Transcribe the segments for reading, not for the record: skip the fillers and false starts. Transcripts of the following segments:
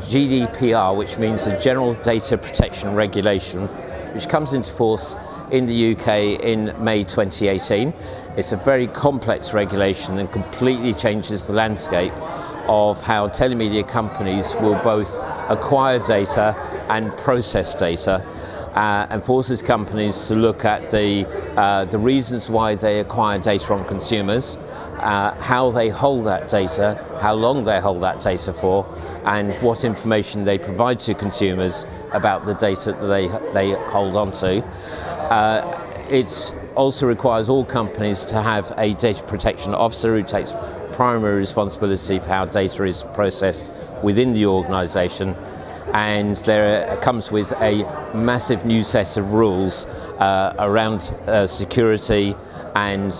GDPR, which means the General Data Protection Regulation, which comes into force in the UK in May 2018. It's a very complex regulation and completely changes the landscape of how telemedia companies will both acquire data and process data, and forces companies to look at the reasons why they acquire data on consumers, how they hold that data, how long they hold that data for, and what information they provide to consumers about the data that they hold on to. It also requires all companies to have a data protection officer who takes primary responsibility for how data is processed within the organisation, and there comes with a massive new set of rules around security and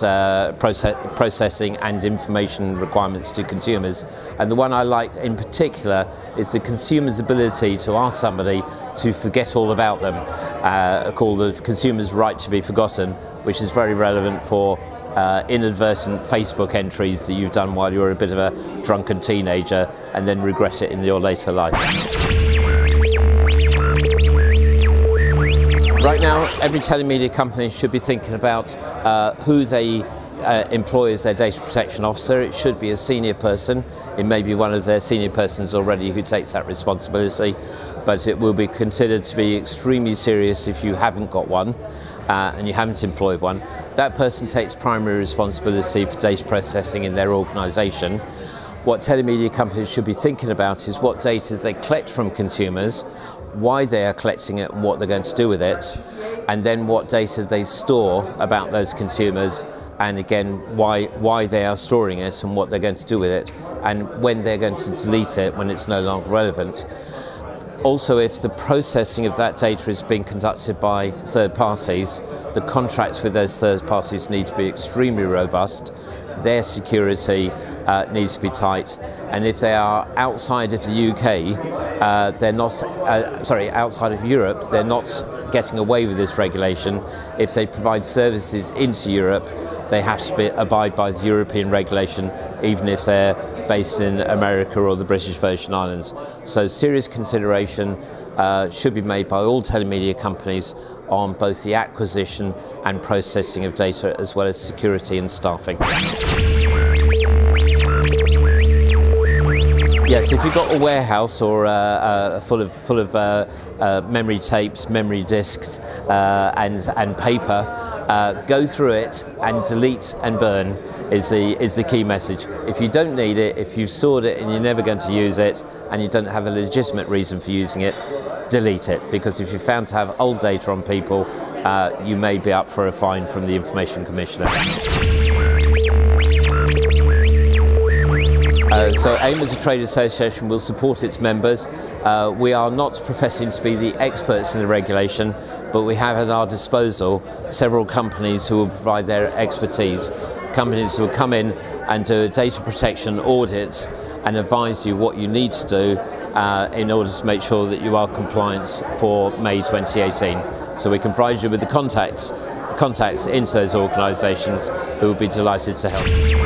processing and information requirements to consumers. And the one I like in particular is the consumer's ability to ask somebody to forget all about them, called the consumer's right to be forgotten, which is very relevant for inadvertent Facebook entries that you've done while you were a bit of a drunken teenager and then regret it in your later life. Right now, every telemedia company should be thinking about who they employ as their data protection officer. It should be a senior person. It may be one of their senior persons already who takes that responsibility, but it will be considered to be extremely serious if you haven't got one and you haven't employed one. That person takes primary responsibility for data processing in their organisation. What telemedia companies should be thinking about is what data they collect from consumers, why they are collecting it and what they're going to do with it, and then what data they store about those consumers, and again why they are storing it and what they're going to do with it, and when they're going to delete it when it's no longer relevant. Also, if the processing of that data is being conducted by third parties, the contracts with those third parties need to be extremely robust. Their security needs to be tight, and if they are outside of the UK, they're not, outside of Europe, they're not getting away with this regulation. If they provide services into Europe, they have to abide by the European regulation, even if they're based in America or the British Virgin Islands. So serious consideration should be made by all telemedia companies on both the acquisition and processing of data, as well as security and staffing. Yes, if you've got a warehouse or full of memory tapes, memory disks, and paper, go through it and delete and burn is the key message. If you don't need it, if you've stored it and you're never going to use it, and you don't have a legitimate reason for using it, delete it, because if you're found to have old data on people, you may be up for a fine from the Information Commissioner. So AIMM as a trade association will support its members. We are not professing to be the experts in the regulation, but we have at our disposal several companies who will provide their expertise. Companies who will come in and do a data protection audit and advise you what you need to do in order to make sure that you are compliant for May 2018. So we can provide you with the contacts into those organisations who will be delighted to help.